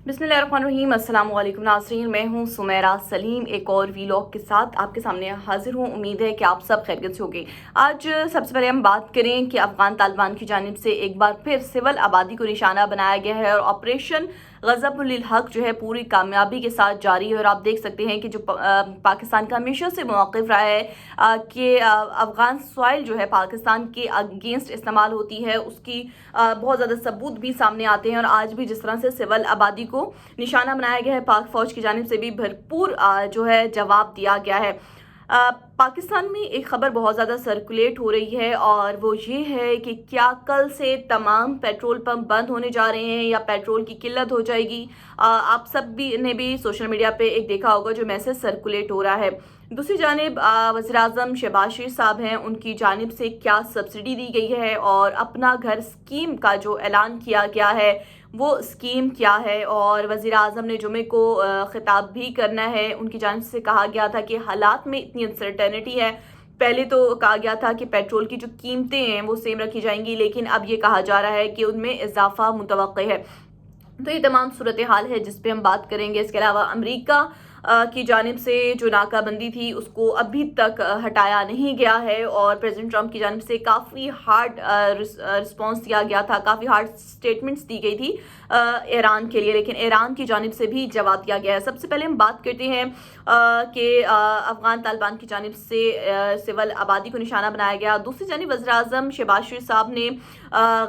बिस्मिल्लाहिर्रहमानिर्रहीम। अस्सलाम वालेकुम नाज़रीन, मैं हूं सुमेरा सलीम एक और वीलॉग के साथ आपके सामने हाजिर हूं। उम्मीद है कि आप सब खैरियत से होंगे। आज सबसे पहले हम बात करें कि अफगान तालिबान की जानिब से एक बार फिर सिविल आबादी को निशाना बनाया गया है और ऑपरेशन ग़ज़ब-उल हक़ जो है पूरी कामयाबी के साथ जारी है। और आप देख सकते हैं कि जो पाकिस्तान का हमेशा से मौक़िफ़ रहा है कि अफ़गान सॉइल जो है पाकिस्तान के अगेंस्ट इस्तेमाल होती है, उसकी बहुत ज़्यादा सबूत भी सामने आते हैं। और आज भी जिस तरह से सिविल आबादी को निशाना बनाया गया है, पाक फ़ौज की जानिब से भी भरपूर जो है जवाब दिया गया है। पाकिस्तान में एक ख़बर बहुत ज़्यादा सर्कुलेट हो रही है और वो ये है कि क्या कल से तमाम पेट्रोल पंप बंद होने जा रहे हैं या पेट्रोल की किल्लत हो जाएगी। आप सब भी ने भी सोशल मीडिया पे एक देखा होगा जो मैसेज सर्कुलेट हो रहा है। दूसरी जानिब वज़ीर-ए-आज़म शहबाज शरीफ साहब हैं, उनकी जानिब से क्या सब्सिडी दी गई है और अपना घर स्कीम का जो ऐलान किया गया है वो स्कीम क्या है। और वज़ीर-ए-आज़म ने जुमे को ख़िताब भी करना है। उनकी जानिब से कहा गया था कि हालात में इतनी अनसर्टेनिटी है। पहले तो कहा गया था कि पेट्रोल की जो कीमतें हैं वो सेम रखी जाएंगी, लेकिन अब ये कहा जा रहा है कि उनमें इजाफा मुतवक्किल है। तो ये तमाम सूरत हाल है जिस पे हम बात करेंगे। इसके अलावा अमेरिका की जानिब से जो नाकाबंदी थी उसको अभी तक हटाया नहीं गया है और प्रेसिडेंट ट्रंप की जानिब से काफ़ी हार्ड रिस्पॉन्स दिया गया था, काफ़ी हार्ड स्टेटमेंट्स दी गई थी ईरान के लिए, लेकिन ईरान की जानिब से भी जवाब दिया गया है। सबसे पहले हम बात करते हैं कि अफ़गान तालिबान की जानिब से सिविल आबादी को निशाना बनाया गया। दूसरी जानिब वज़ीर-ए-आज़म शहबाज शरीफ साहब ने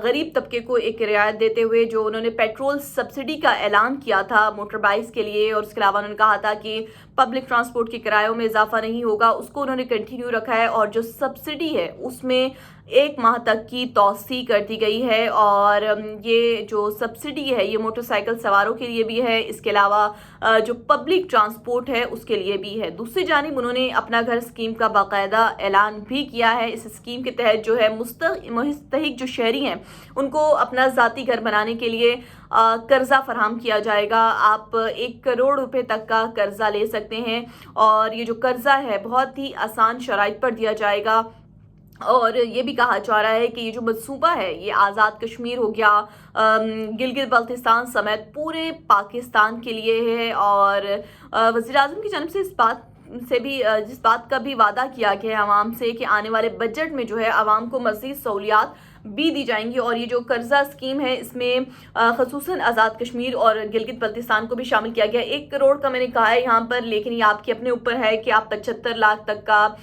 गरीब तबके को एक रियायत देते हुए जो उन्होंने पेट्रोल सब्सिडी का ऐलान किया था मोटर बाइक्स के लिए, और उसके अलावा उन्होंने कहा था कि पब्लिक ट्रांसपोर्ट के किरायों में इजाफा नहीं होगा, उसको उन्होंने कंटिन्यू रखा है। और जो सब्सिडी है उसमें 1 माह तक की तौसी कर दी गई है और ये जो सब्सिडी है ये मोटरसाइकिल सवारों के लिए भी है, इसके अलावा जो पब्लिक ट्रांसपोर्ट है उसके लिए भी है। दूसरी जानिब उन्होंने अपना घर स्कीम का बाकायदा ऐलान भी किया है। इस स्कीम के तहत जो है मुस्तहिक जो शहरी हैं उनको अपना ज़ाती घर बनाने के लिए कर्जा फराहम किया जाएगा। आप 1 करोड़ रुपए तक का कर्जा ले सकते हैं और ये जो कर्जा है बहुत ही आसान शराइत पर दिया जाएगा। और ये भी कहा जा रहा है कि ये जो मनसूबा है ये आज़ाद कश्मीर हो गया, गिलगित बल्तिस्तान समेत पूरे पाकिस्तान के लिए है। और वज़ीर-ए-आज़म की जानिब से इस बात से भी जिस बात का भी वादा किया गया है आवाम से कि आने वाले बजट में जो है आवाम को मज़ीद सहूलियात भी दी जाएंगी। और ये जो कर्जा स्कीम है इसमें ख़ुसूसन आज़ाद कश्मीर और गिलगित बल्तिस्तान को भी शामिल किया गया। 1 करोड़ का मैंने कहा है यहाँ पर, लेकिन ये आपके अपने ऊपर है कि आप 75 लाख तक का,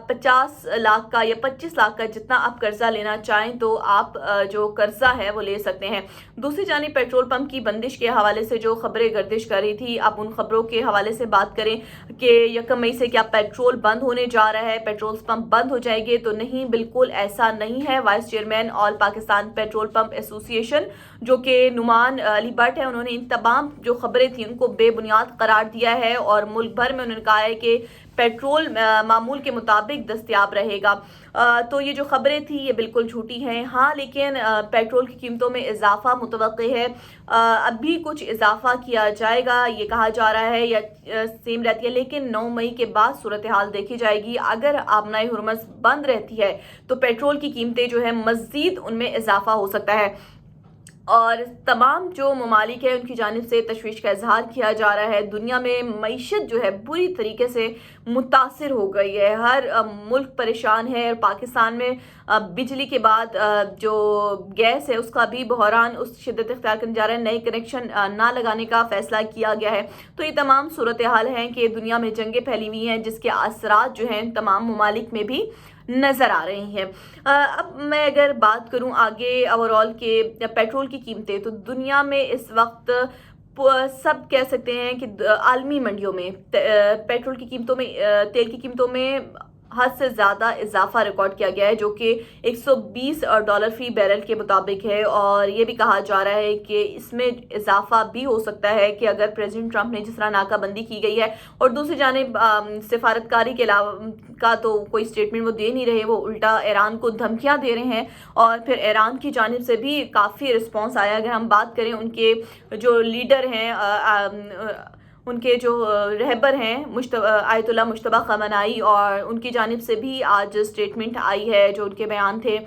50 लाख का या 25 लाख का जितना आप कर्जा लेना चाहें तो आप जो कर्जा है वो ले सकते हैं। दूसरी जानिब पेट्रोल पंप की बंदिश के हवाले से जो खबरें गर्दिश कर रही थी, आप उन खबरों के हवाले से बात करें कि 1 मई से क्या पेट्रोल बंद होने जा रहा है, पेट्रोल पंप बंद हो जाएंगे, तो नहीं, बिल्कुल ऐसा नहीं है। Vice chairman all Pakistan petrol pump association जो कि नुमान अली भट्ट है, उन्होंने इन तमाम जो खबरें थी उनको बेबुनियाद करार दिया है और मुल्क भर में उन्होंने कहा है कि पेट्रोल मामूल के मुताबिक दस्तयाब रहेगा। तो ये जो खबरें थी ये बिल्कुल झूठी हैं। हाँ, लेकिन पेट्रोल की कीमतों में इजाफा मुतवक्किल है, अभी कुछ इजाफा किया जाएगा ये कहा जा रहा है या सेम रहती है, लेकिन 9 मई के बाद सूरत हाल देखी जाएगी। अगर आमनाई हुरमस बंद रहती है तो पेट्रोल की कीमतें जो है मज़ीद उनमें इजाफा हो सकता है। और तमाम जो ममालिक है उनकी जानिब से तशवीश का इजहार किया जा रहा है। दुनिया में मईशत जो है बुरी तरीके से मुतासिर हो गई है, हर मुल्क परेशान है। और पाकिस्तान में बिजली के बाद जो गैस है उसका भी बहरान उस शिद्दत इख्तियार करने जा रहा है, नए कनेक्शन ना लगाने का फैसला किया गया है। तो ये तमाम सूरत हाल हैं कि दुनिया में जंगें फैली हुई हैं जिसके असरात जो हैं तमाम ममालिक में भी नज़र आ रही हैं। अब मैं अगर बात करूं आगे ओवरऑल के पेट्रोल की कीमतें, तो दुनिया में इस वक्त सब कह सकते हैं कि आलमी मंडियों में पेट्रोल की कीमतों में, तेल की कीमतों में हद से ज़्यादा इजाफा रिकॉर्ड किया गया है जो कि $120 फी बैरल के मुताबिक है। और ये भी कहा जा रहा है कि इसमें इजाफा भी हो सकता है कि अगर प्रेसिडेंट ट्रंप ने जिस तरह नाकाबंदी की गई है, और दूसरी जानिब सिफारतकारी के अलावा का तो कोई स्टेटमेंट वो दे नहीं रहे, वो उल्टा ईरान को धमकियां दे रहे हैं। और फिर ईरान की जानिब से भी काफ़ी रिस्पॉन्स आया। अगर हम बात करें उनके जो लीडर हैं, उनके जो रहबर हैं आयतुल्लाह मुज्तबा खamenei, और उनकी जानिब से भी आज स्टेटमेंट आई है जो उनके बयान थे।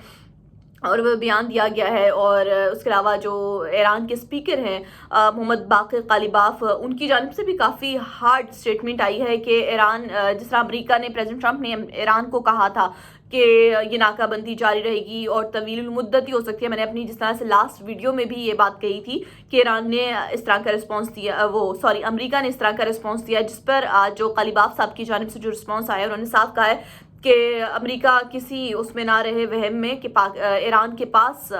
اور وہ بیان دیا گیا ہے. اور اس کے علاوہ جو ایران کے اسپیکر ہیں محمد باقر قالیباف، ان کی جانب سے بھی کافی ہارڈ اسٹیٹمنٹ آئی ہے کہ ایران، جس طرح امریکہ نے، پریزیڈنٹ ٹرمپ نے ایران کو کہا تھا کہ یہ ناکہ بندی جاری رہے گی اور طویل المدت ہی ہو سکتی ہے. میں نے اپنی جس طرح سے لاسٹ ویڈیو میں بھی یہ بات کہی تھی کہ ایران نے اس طرح کا رسپانس دیا، امریکہ نے اس طرح کا رسپانس دیا، جس پر جو قالیباف صاحب کی جانب سے جو رسپانس آیا، انہوں نے صاف کہا ہے کہ امریکہ کسی اس میں نہ رہے وہم میں کہ ایران کے پاس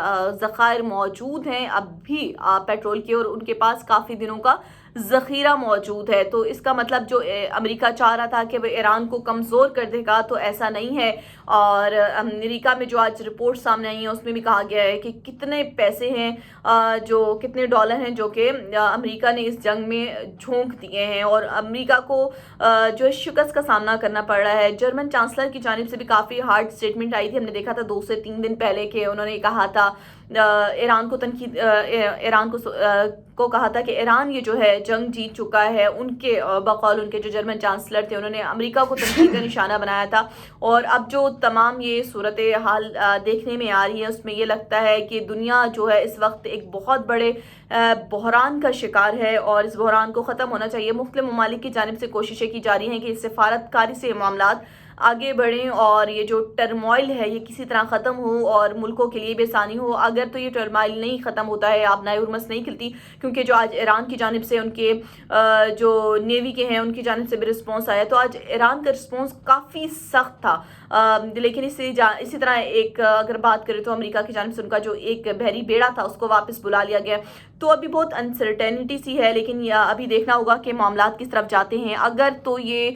ذخائر موجود ہیں اب بھی پیٹرول کے، اور ان کے پاس کافی دنوں کا ذخیرہ موجود ہے. تو اس کا مطلب جو امریکہ چاہ رہا تھا کہ وہ ایران کو کمزور کر دے گا، تو ایسا نہیں ہے. اور امریکہ میں جو آج رپورٹ سامنے آئی ہیں اس میں بھی کہا گیا ہے کہ کتنے پیسے ہیں، جو کتنے ڈالر ہیں جو کہ امریکہ نے اس جنگ میں جھونک دیے ہیں، اور امریکہ کو جو شکست کا سامنا کرنا پڑ رہا ہے. جرمن چانسلر کی جانب سے بھی کافی ہارڈ اسٹیٹمنٹ آئی تھی. ہم نے دیکھا تھا 2 سے 3 دن پہلے کہ انہوں نے کہا تھا، ایران کو کہا تھا کہ ایران یہ جو ہے جنگ جیت چکا ہے. ان کے بقول ان کے جو جرمن چانسلر تھے، انہوں نے امریکہ کو تنقید کا نشانہ بنایا تھا. اور اب جو تمام یہ صورتحال دیکھنے میں آ رہی ہے، اس میں یہ لگتا ہے کہ دنیا جو ہے اس وقت ایک بہت بڑے بحران کا شکار ہے، اور اس بحران کو ختم ہونا چاہیے. مختلف ممالک کی جانب سے کوششیں کی جا رہی ہیں کہ اس سفارت کاری سے معاملات آگے بڑھیں اور یہ جو ٹرموائل ہے یہ کسی طرح ختم ہو اور ملکوں کے لیے بھی آسانی ہو. اگر تو یہ ٹرموائل نہیں ختم ہوتا ہے، آبنائے ہرمز نہیں کھلتی، کیونکہ جو آج ایران کی جانب سے ان کے جو نیوی کے ہیں ان کی جانب سے بھی رسپانس آیا، تو آج ایران کا رسپانس کافی سخت تھا. لیکن اسی طرح ایک اگر بات کریں تو امریکہ کی جانب سے ان کا جو ایک بحری بیڑا تھا اس کو واپس بلا لیا گیا. تو ابھی بہت انسرٹینٹی سی ہے، لیکن ابھی دیکھنا ہوگا کہ معاملات کس طرف جاتے ہیں. اگر تو یہ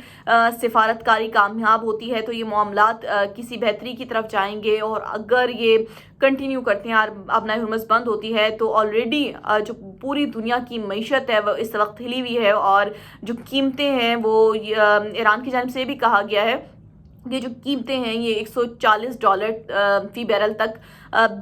سفارت کاری کامیاب ہوتی ہے تو یہ معاملات کسی بہتری کی طرف جائیں گے، اور اگر یہ کنٹینیو کرتے ہیں، آبنائے ہرمز بند ہوتی ہے، تو آلریڈی جو پوری دنیا کی معیشت ہے وہ اس وقت ہلی ہوئی ہے، اور جو قیمتیں ہیں وہ ایران کی جانب سے بھی کہا گیا ہے کہ جو قیمتیں ہیں یہ $140 فی بیرل تک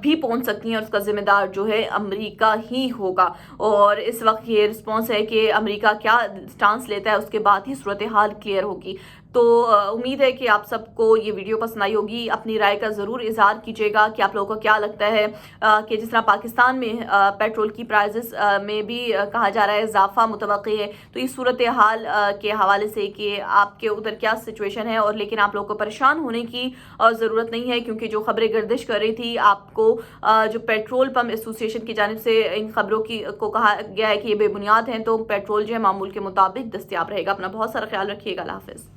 بھی پہنچ سکتی ہیں، اور اس کا ذمہ دار جو ہے امریکہ ہی ہوگا. اور اس وقت یہ رسپانس ہے کہ امریکہ کیا سٹانس لیتا ہے، اس کے بعد ہی صورتحال کلیئر ہوگی. تو امید ہے کہ آپ سب کو یہ ویڈیو پسند آئی ہوگی. اپنی رائے کا ضرور اظہار کیجیے گا کہ آپ لوگوں کو کیا لگتا ہے کہ جس طرح پاکستان میں پیٹرول کی پرائزز میں بھی کہا جا رہا ہے اضافہ متوقع ہے، تو اس صورتحال کے حوالے سے کہ آپ کے ادھر کیا سچویشن ہے. اور لیکن آپ لوگوں کو پریشان ہونے کی ضرورت نہیں ہے، کیونکہ جو خبریں گردش کر رہی تھی، آپ کو جو پیٹرول پمپ ایسوسی ایشن کی جانب سے ان خبروں کو کہا گیا ہے کہ یہ بے بنیاد ہیں. تو پیٹرول جو ہے معمول کے مطابق دستیاب رہے گا. اپنا بہت سارا خیال رکھیے گا. اللہ حافظ.